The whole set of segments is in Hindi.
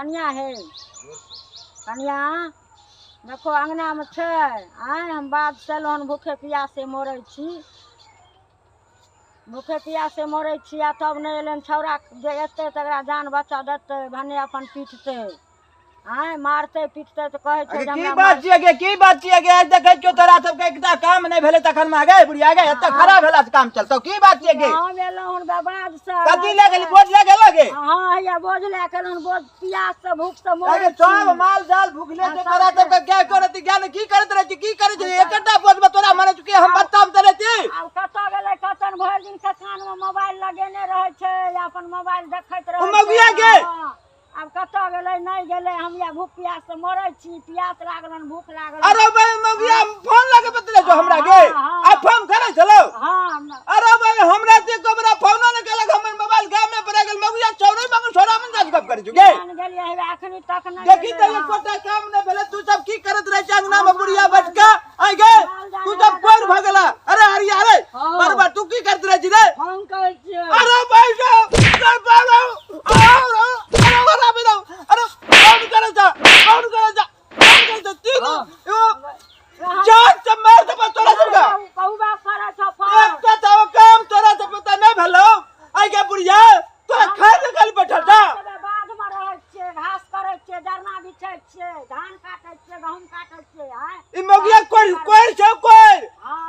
कन्या है कन्या देखो अंगना में छे आए हम बात चलन भूखे प्यासे मरै छी भूखे प्यासे मरै छी आ तब नहीं एलन छौड़ा जे एते तकरा जान बचा देते भने अपन पीटते आए मारते पीटते तो कहे छे की बात छिए गे की बात छिए गे देखे क्यों तोरा सबके एकटा काम नहीं भेले तखन में गे बुढ़िया गे एते खराब भेला से काम चलतो की बात छिए गे हम एलो हन बाबाद से कथी ले गेली बोझ ले गेलो गे हां या बोझ ले गेलन बोझ प्यास से भूख से मरै अरे सब माल जाल भूखले से तोरा सबके क्या करत ज्ञान की करत रहे की करत एकटा बोझ में तोरा माने चुके हम बताम तरे थी अब कत गेलै कतन भर दिन के कान में मोबाइल लगेने रहे छे अपन मोबाइल देखैत रहे मगुआ गे अब कत गेलै नहीं गेलै हम या भूख प्यास से मरै छी प्यास लागलन भूख लागल अरे भाई मगुआ फोन लगे बतले जो हमरा गे आ फोन करे चलो हां अरे भाई हमरा से कबरा फोन न केलक हमर मोबाइल गाम में पड़ गेल मगुआ चौरे में छोरा में जात गप करे गे जान गेलिए हेबे अखनी तक नहीं देखी त ये कोटा काम न भेले तू सब की करत रहे अंगना में बुढ़िया बटका आ गे तू सब कोर भगला अरे हरिया रे बरबा तू की करत रहे रे फोन कर छी अरे भाई साहब बाबा अरे कौन करे जा तीनों जान से मार दे तोरा सबका कहूबा करे छ एकटा तो काम तोरा से पता नहीं भेलो आ गे बुढ़िया तोरा खाए निकल बैठल था बाद में रहे छे घास करे छे जरना बिछे छे धान काटे छे गहूम काटे छे हां ई मगिया कोई छे कोई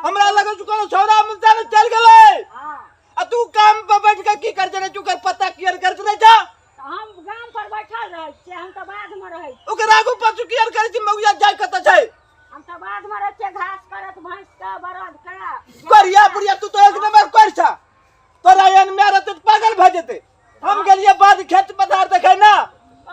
हमरा लगे तू कोनो छौरा मुंजा ने चल गेले हां आ तू काम पे बैठ के की कर जने तू कर पता क्लियर कर रहे जा हम गांव पर बैठल रहे छे हम तो बाद में रहे ओकरा आगू पछू क्लियर कर छी मगिया जाय कत छै हम तो बाद में रहे छे घास करत भैंस का बरद का करिया बुढ़िया तू तो एक नंबर कर छा तोरा एन मेरा तो पागल भ जेते हम गेलिए बाद खेत पथार देखे ना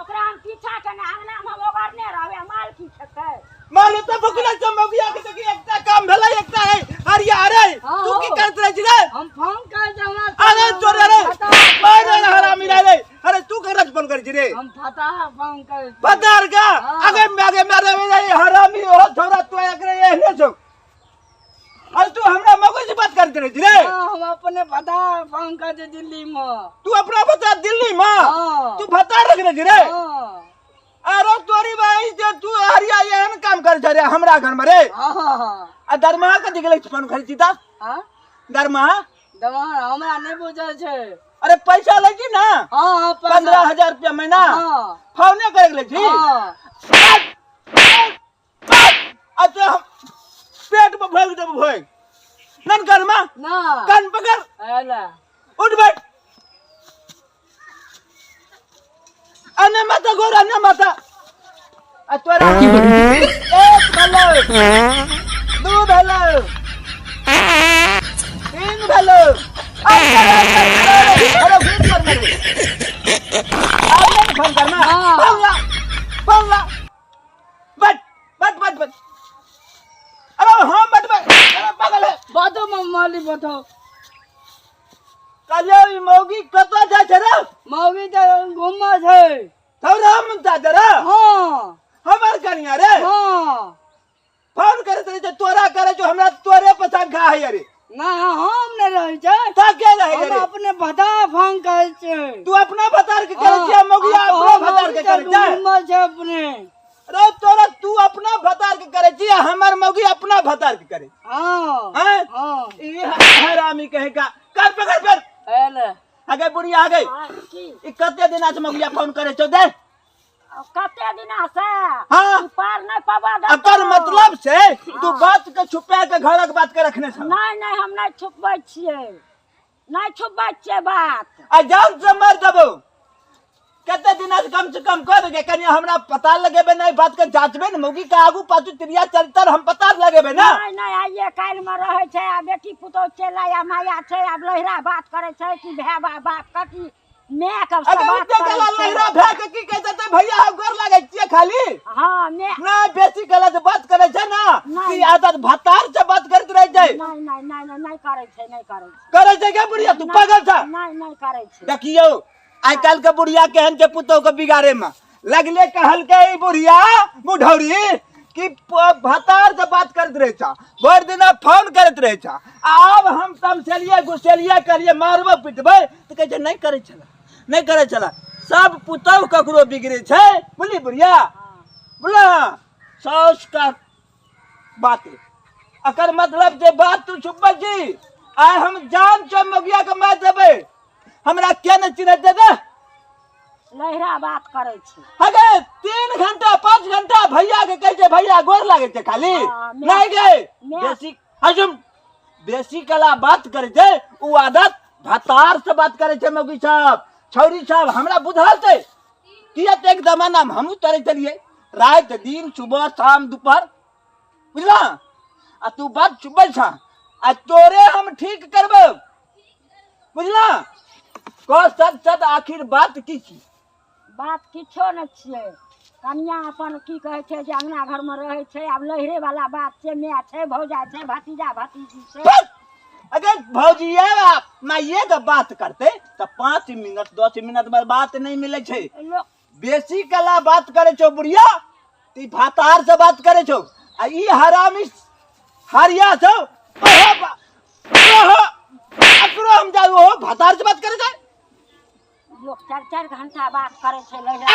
ओकरा हम पीछा के अंगना में ओगरने रहबे माल की खेते मालूम तो भुकला चमगिया के देखी एकटा काम भेला एकटा है हरिया अरे तू की करत रह रे हम फोन कर दे हमरा अरे तोरे रे मार रे हरामी रे अरे तू करत फोन कर रे हम फटा फोन कर पतार का आगे मेरे हरामी हो थोड़ा तू एकरे एहने छो अरे तू हमरा मगो से बात करत रह रे हम अपने फटा फोन कर दे दिल्ली में तू अपना बता दिल्ली में तू बता रख रे अरे तोरी भाई जे तू हरिया एहन काम कर छरे हमरा घर में रे आ दरमा के दिगले फोन खरीदी ता हां दरमा हमरा नहीं बुझल छे अरे पैसा लगी ना हां 15,000 रुपया महीना फोन करे ले छी अच्छा पेट में भोग देब भोग नन दरमा ना कान पकड़ आला उठ बैठ अने माता गोरा ने माता आ तोरा एक भलो दूध भलो तीन भलो अरे भीत मत मारो आपने फोन करना पंगा बट अरे हां बट अरे पागल है बातो माली बातो कलिया मौगी कतो जा छरा मौगी तो घुमा छे थोड़ा हम ता जरा हां हमर कनिया रे हां फोन करे तो तोरा करे जो हमरा तोरे पसंद खा है अरे ना हम नहीं रह छे ता के रहे हम रे अपने बता फोन कर छे तू अपना बता के करे छे मौगिया अपना बता के करे छे घुमा छे अपने रे तोरा तू अपना बता के करे छे हमर मौगी अपना बता के करे हां हां ई हरामी कहे का कर पकड़ पर एले आगे बुढ़िया आ गई ई कते दिन आज मौगिया फोन करे छो दे कते दिना से हां पार नहीं पाबा दे अकर मतलब से तू बात के छुपा के घरक बात के रखने छ नहीं हम नहीं छुपबै छियै नहीं छुपबै छियै बात आ जान से मार देबो कते दिन आज कम से कम कर के कनिया हमरा पता लगेबे नहीं बात के जांचबे न मौगी का आगू पाछू त्रिया चरित्र हम पता लगेबे ना नहीं आइए काल में रहे छे आ बेटी पुतो चला या माया छे अब लहरा बात करे छे कि भेबा बाप कथी मैं कब से बात करे लहरा भे के की कह देते भैया हम घर लागे छिए खाली हां मैं ना बेसी गलत बात करे छे ना कि आदत भतार से बात करत रह जाए नहीं करे छे के बुढ़िया तू पागल था नहीं करे छे देखियो आई काल के बुढ़िया केहन के पुतो के बिगाड़े में लगले कहल के ई बुढ़िया बुढ़ौरी कि भतार से बात करत रहे छा भर दिन फोन करत रहे छा अब हम तमसेलिए गुसेलिए करिए मारबो पिटबे तो कहे नहीं करे चला सब पुतौ ककरो बिगड़े छे बोली बुढ़िया बोला सास का बात अकर मतलब जे बात तू छुपल जी आय हम जान चमगिया के मैं देबे हमरा क्या न चिन्ह दे दे लहरा बात करे छी अगे 3 घंटा 5 घंटा भैया के कह जे भैया गोर लागे छे खाली नहीं गए बेसी हजम बेसी कला बात करे छे उ आदत भतार से बात करे छे मौगी साहब छौरी साहब हमरा बुझाते किया ते एक जमाना में हमहू तरे चलिए रात दिन सुबह शाम दोपहर बुझला आ तू बात चुपल छा आ तोरे हम ठीक करबो बुझला को सच सच आखिर बात की छी बात किछो न छिए कन्या अपन की कहे छे जे अंगना घर में रहे छे अब लहरे वाला बात छे मैं छे भौजा छे भतीजा भतीजी छे अगर भौजिया माइये के बात करते तो 5 मिनट 10 मिनट में बात नहीं मिले छे बेसी कला बात करे छो बुढ़िया ती भातार से बात करे छो आ ई हरामी हरिया छो ओहो हम जाऊ हो भातार से बात करे छे लोग 4 घंटा बात करे छे लहरा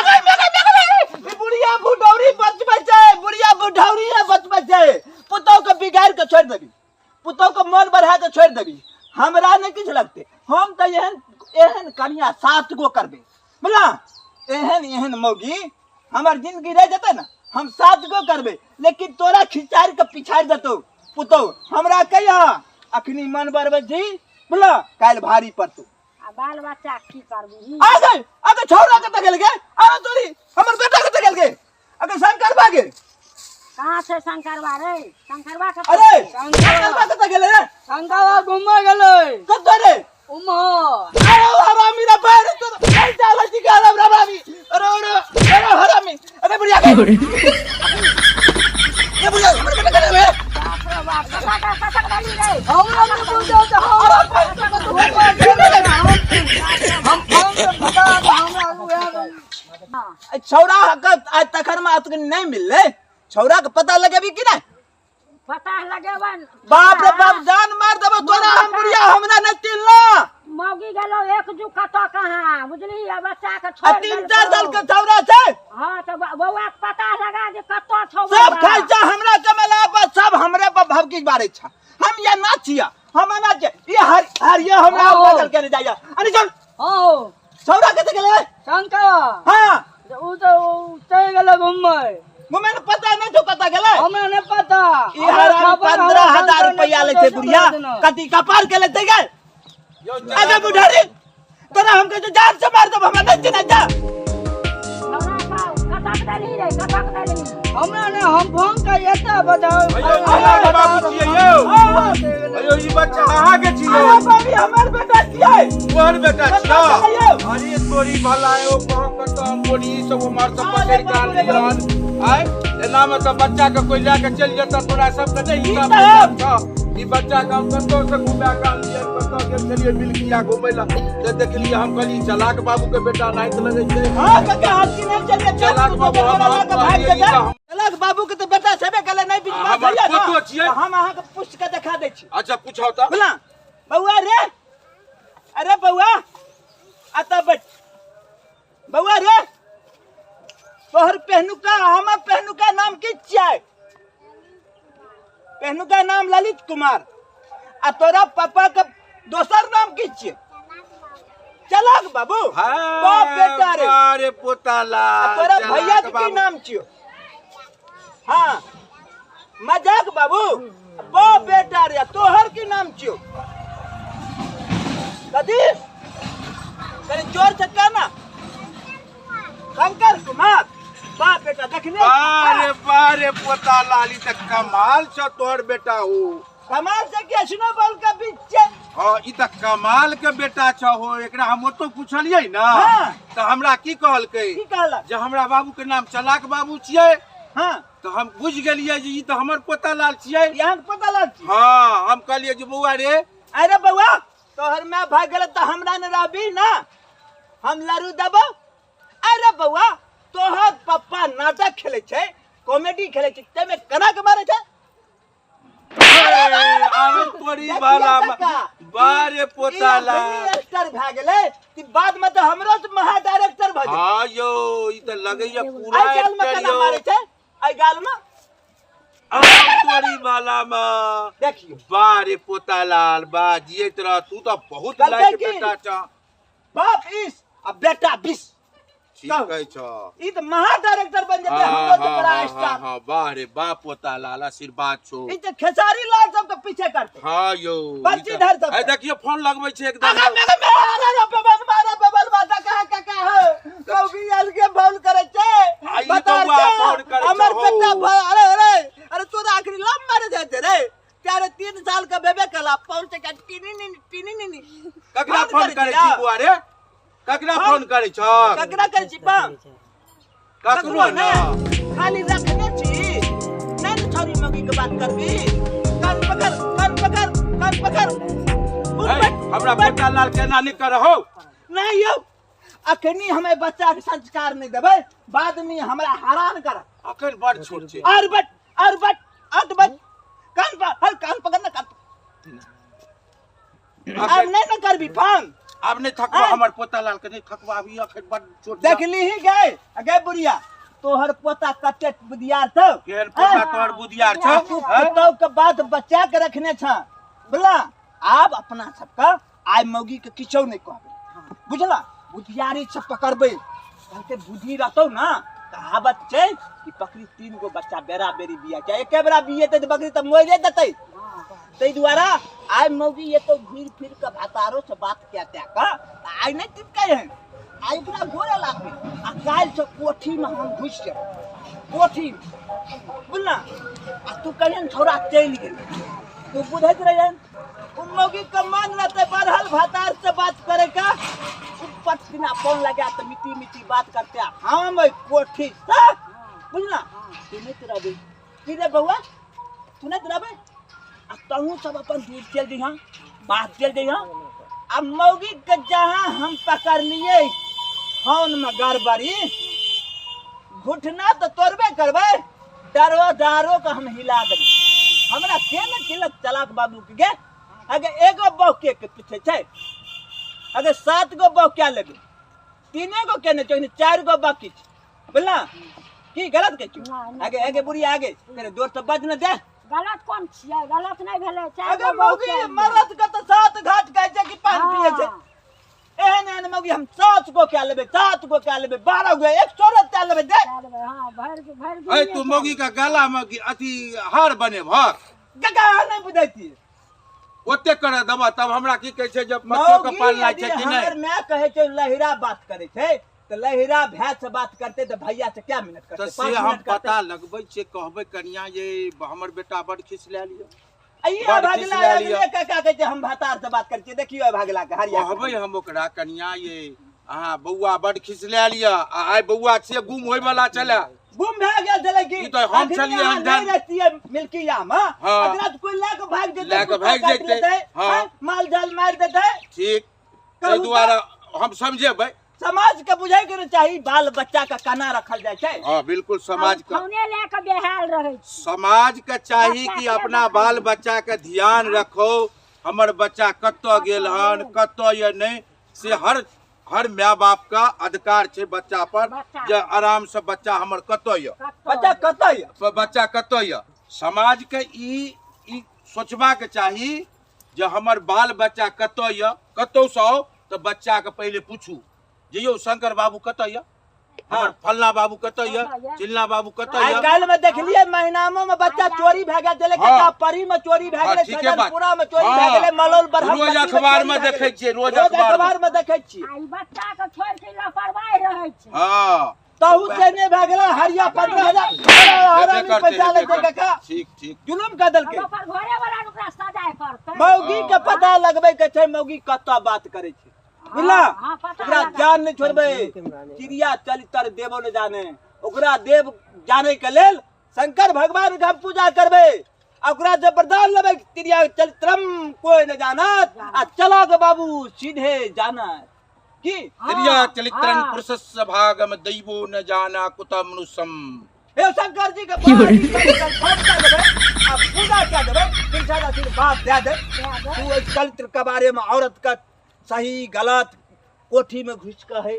अगर बुढ़िया बुढ़ौरी बचबे छे बुढ़िया बुढ़ौरी बचबे छे पुतौ के बिगाड़ के छोड़ देबी पुतौ को मन बढ़ा के छोड़ देबी हमरा नहीं किछ लगते हम तो एहन कन्या 7 गो करबे बोला एहन मौगी हमार जिंदगी रह जते ना हम 7 गो करबे लेकिन तोरा खिचार के पिछाड़ देतो पुतौ हमरा कहिया अखनी मन बढ़बे जी बोला काल भारी पड़तो आ बाल बच्चा की करबी अगर छोरा के तगल के आ तोरी हमर बेटा के तगल के अगर शंकर बागे कहां से शंकरवा रे शंकरवा के अरे शंकरवा के तगल रे शंकरवा घुमा गेलै कत रे उमा अरे हरामी रे पैर तो ऐसा लगी के हरामी अरे हरामी अरे बुढ़िया के ये बुढ़िया हमर बेटा के रे बाप रे बाप कटक डाली रे हमरा ने बुझो तो हम बता हमरा छौरा आज तखर में आज नहीं मिलले छौरा के पता लगेबी कि नहीं पता लगेबन बाप रे बाप जान मार देबो तोरा हम बुढ़िया हमरा न तिलना मौगी गेलो एक जू कत कहां बुझली आ बच्चा के छोड़ 3-4 साल के छौरा छै हां तो बौआ के पता लगा जे कत छौ सब खर्चा हमरा कमला पर सब हमरे पर भवकी बारे छ हम ये ना छिया हम ना छ ये हरिया हमरा बदल के जाया अरे चल हां छौरा के गेले शंकर हां उ तो चल गेलै घुमै मुमे पता नहीं तो कता गेले हमरा ने पता ई हराम 15,000 रुपया ले छे बुढ़िया कति कपार के लेते गए आगे बुढ़ारी तोरा हमके जो जान से मार दब हमरा नहीं चिन्ह जा हमरा का कटक डाली रे कटक डाली हमरा ने हम फोन कर एता बताओ अयो बाबू छियै यौ अयो ई बच्चा अहाँ के छियै बाबी हमर बेटा छियै तोहर बेटा छियै अरे तोरी भला है ओ कहां कत मोरी सब मार सब पकड़ के आन लियन आय एना में तो बच्चा के कोई लेके चल जेता तोरा सब के नहीं ई बच्चा का हम कतो से घुमा के आलिए कतो के चलिए मिलकिया घुमैला ते देखलिए हम कहली चलाक बाबू के बेटा नहीं तो लगे छै हां काका हाथी नहीं चल चलाक बाबू हम चलाक बाबू के तो बेटा छबे कले नहीं बीच में भैया फोटो छियै हम अहाँ के पुछ के दिखा दै छी अच्छा पूछो त बोला बउआ रे अरे बउआ आता बैठ बउआ रे तोहर पहनुका हमर पहनुका नाम की छियै पहनुका नाम ललित कुमार आ तोरा पापा के दोसर नाम की छियै चलाक बाबू बाप बेटा रे अरे पोताला तोरा भैया के की नाम छियो हां मजाक बाबू बाप बेटा रे तोहर की नाम छियो कदी करे जोर से कहना शंकर कुमार बाप बेटा देखने बारे पोता लाली तक कमाल छ तोहर बेटा हो कमाल से के सुनो बोल के बीच छै हां ई त कमाल के बेटा छ हो एकरा हम तो पूछलियै ना त हमरा की कहलकै की कहला जे हमरा बाबू के नाम चलाक बाबू छियै हां तो हम बुझ गेलियै जे ई त हमर पोता लाल छियै यहां के पता लग हां हम कहलियै जे बौआ रे अरे बउआ तोहर में भाग गेल त हमरा न रहबी ना हम लरू देबो अरे बउआ तोहर पप्पा नाटक खेले छै कॉमेडी खेले छै ते में कना के मारे छै अरे तोरी वाला बारे पोताला एक्टर भए गेलै कि बाद में तो हमरो से महा डायरेक्टर भए गेलै। हाँ यो ई तो लगैया पूरा आई गाल में एक्टर केना यो मारे छै आई गाल में तोरी वाला में देखियो बारे पोतालाल बा जियत रह तू तो बहुत कहलकै लायक की? बेटा छ बाप 20 आ बेटा 20 ठीक है छ ई तो महा डायरेक्टर बन जेतै हमरो से बड़ा स्टार। हाँ बारे बा पोतालाल आशीर्वाद छो ई तो खेसारी लाल सब के पीछे करते हाँ यो बच्ची धर सब ए देखियो फोन लगबै छै एकदम अगर मेरे मेरा रे बबल मारा बबल बाता का हो कभी अलगे फोन करे छे आई बता बउआ फोन करे हमर छो। बेटा अरे अरे अरे तोरा आखिरी लम मारे जाते रे त्यारे 3 साल का बेबे कला पहुंच के टीनी ककरा फोन करे छी बुआ रे ककरा फोन करे छ ककरा करे छी बा ककरो ना खाली रखने छी नहीं छोरी मगी के बात करबी कान पकड़ ए, हमरा पोतालाल केना नहीं करहो नहीं यौ अखनी हमें बच्चा के संस्कार नहीं देबै बाद में हमरा हैरान कर अखन बड़ छोट छै और बट कान पकड़ ना कान अब नहीं न करबी फोन अब नहीं थकवा हमर पोतालाल के नहीं थकवा अभी अखन बड़ छोट छ। देखली ही गए बुढ़िया तोहर पोता कते बुधियार छौ केहन पोता तोहर बुधियार छ तो के बाद बच्चा के रखने छ बुझला आब अपना सबका आइ मौगी के किछो नहीं कहबे बुझला बुधियारी से पकड़बे कहते बुद्धि रहतौ ना कहावत छै कि बकरी 3 गो बच्चा बेरा बेरी बिया छै एके बेरा बियेते त बकरी त मोइले देतै तै द्वारा आइ मौगी ये तो घूर फिर के भातारो से बात कहते का आइ नहीं टिपकै है आइ पूरा घोरे लागबे आ काल से कोठी में हम घुस जाब कोठी बुझला आ तू कहियन छोरा चल गेल तू बुझैत रहे उन मौगी के मन रहते बढ़ल भातार से बात करे का ऊपर बिना फोन लगा तो मिट्टी बात करते हम कोठी से बुझला तू नहीं रहबे की रे बउआ तू नहीं रहबे आ तहू सब अपन दूर चल दी हां बात चल दी हां अब मौगी के जहां हम पकड़ लिए फोन में गड़बड़ी घुटना तो तोड़बे करबे दारो का हम हिला देबे हमरा के न तिलक चलाक बाबू के गे अगर एगो बौके के पीछे छै अगर 7 गो बौ क्या लेबे 3 गो के ने चाहिए 4 गो बाकी छै बोलना की गलत के छी आगे बुढ़ी आगे तेरे दोस्त सब बज न दे गलत कोन छियै गलत नहीं भेलै अगर मौगी मरद के तो 7 घाट कहै छै कि पान पिए छै एहन मौगी हम 7 गो क्या लेबे 7 गो क्या लेबे 12 गो 100 क्या लेबे दे हां भर ए तू मौगी का गला में अथी हार बने भ गगा नहीं बुझैती ओते कर दबा तब हमरा की कहै छै जब बच्चों के पालना छै कि हमर नहीं मैं कहै छै लहिरा बात करे छै तो लहिरा भैया से बात करते तो भैया से क्या मिनट तो करते से 5 हम मिनट करते पता लगबै छै कहबै कनिया ये हमर बेटा बड़ खिस ले लियो अइया बड़ भागला खिसिया लिया। ये का कहै छै हम भातार से बात करै छी देखियो भागला के हरिया कहबै हम ओकरा कनिया ये अहाँ बौआ बड़ खिस ले लिया आ आइ बौआ से गुम होय वाला चला गुम भए गेल छलै कि ई तो हम छलियै हम नहीं रहतियै मिल्किया में हाँ। अगला तो कोई लेके भाग जेतै लेके भाग कुत्ता काटि जेतै, लेतै, हाँ। हैं, माल जाल मार देतै ठीक कहू ताहि तो- दुआरे हम समझेबै समाज के बुझै के चाही बाल बच्चा का केना रखल जाय छै हाँ बिल्कुल समाज का फोने लेके बेहाल रहै छी समाज के चाही कि अपना बाल बच्चा के ध्यान रखो हमर बच्चा कत्तो गेल हन कत्तो ये नहीं से हर माय बाप का अधिकार छै बच्चा पर बच्चा। जे आराम से बच्चा हमर कत्तो ये बच्चा कतै ये बच्चा कत्तो ये समाज के ई सोचबा के चाही जे हमर बाल बच्चा कत्तो ये कत्तो से आओ तो बच्चा के पहले पूछू जे यौ शंकर बाबू कत्तो ये हमर फलना बाबू कत्तो ये चिल्ला बाबू कत्तो आइ ये काल्हि में देखलियै महिनामो में बच्चा चोरी भए गेल छलै हाँ। कटा परी में चोरी भए हाँ, गेलै ठीके बात। सदनपुरा में चोरी भए हाँ। गेलै मलौल बरहम रोज अखबार में देखै छियै रोज अखबार में देखै छियै आ ई बच्चा के छोड़ के लापरवाही रहै छै हाँ तहू से ने भए गेलै हरिया 15,000 हरामी पैसा ले के का ठीक ठीक जुलुम कर देलकै अब ओकर घरे वाला ने ओकरा सजाए करतै मौगी के पता लगबै के छै मौगी कतऽ बात करे छै बुझला हाँ, पता ओकरा लगा। जान नहीं छोड़बै चिड़िया चरित्र देवो न जाने ओकरा देव जाने के लेल शंकर भगवान के हम पूजा करबै आ ओकरा जब वरदान लेबै चिड़िया चरित्रम कोई न जानत आ चला ग बाबू सीधे जानत की त्रिया चलित्रं हाँ। पुरुषस्य भागम दैवो न जाना कुत मनुष्यम हे शंकर जी के पास अब पूजा क्या देबे फिर सारा आशीर्वाद दे दे तू इस चरित्र के बारे में औरत का सही गलत कोठी में घुस के है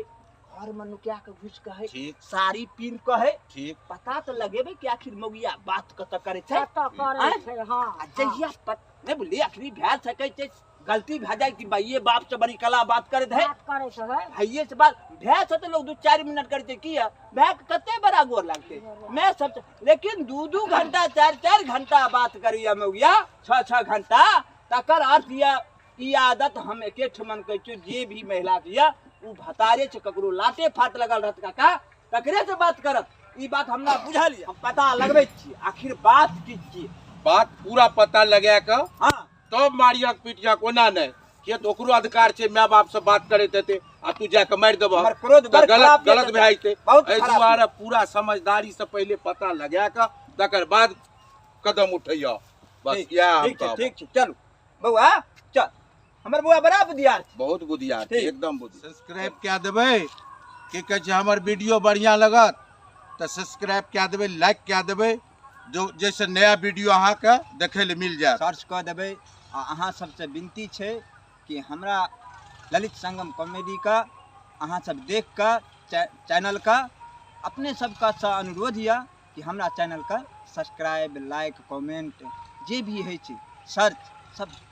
घर में नुकिया के घुस के है ठीक। साड़ी पीन के है ठीक पता तो लगेबे कि आखिर मौगिया बात कत करे छै कत करे छै हाँ आ जहिया नहीं बोली आखिरी भै सकै छै गलती भै जाए कि भाई ये बाप से बड़ी कला बात करे है बात करे छै है भाइये से बात भै से तो लोग 2-4 मिनट करते की है भै के कते बड़ा गोर लगते मैं सब लेकिन 2-2 घंटा 4-4 घंटा बात करिया मौगिया 6-6 घंटा तकर अर्थ ई आदत हम एके ठमन कहै छी जे भी महिला दिया उ भतारे से ककरो लाटे फाट लगल रहत काका ककरे से बात करत ई बात हमरा बुझल हम पता लगबै छी आखिर बात की छी बात पूरा पता लगा के हां तब मारिया पीटिया कोना नहीं के तो ओकरो अधिकार छै माय बाप से बात करैत हेते आ तू जाके मार देबह हमर क्रोध बड़ खराब गलत भै जेतै बहुत एहि खराब दुआरे पूरा समझदारी से पहले पता लगा के तकर बाद कदम उठैया बस या ठीक छै चलू बौआ चल हमर बौआ बड़ा बुद्धियार छै बहुत बुद्धियार ठीक। एकदम बुद्धि सब्सक्राइब क्या देबै की कहै छै हमर वीडियो बढ़िया लगत तो सब्सक्राइब क्या देबै लाइक क्या देबै जो जैसे नया वीडियो अहाँ के देखे ले मिल जाए सर्च कऽ देबै आ अहाँ सबसे विनती छै कि हमरा ललित संगम कॉमेडी का अहाँ सब देख कऽ चैनल का अपने सबका सँ अनुरोध यऽ कि हमरा चैनल का सब्सक्राइब लाइक कमेंट जे भी होइ छै सर्च सब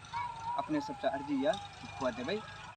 अपने सबसे अर्जी यऽ कि कऽ देबै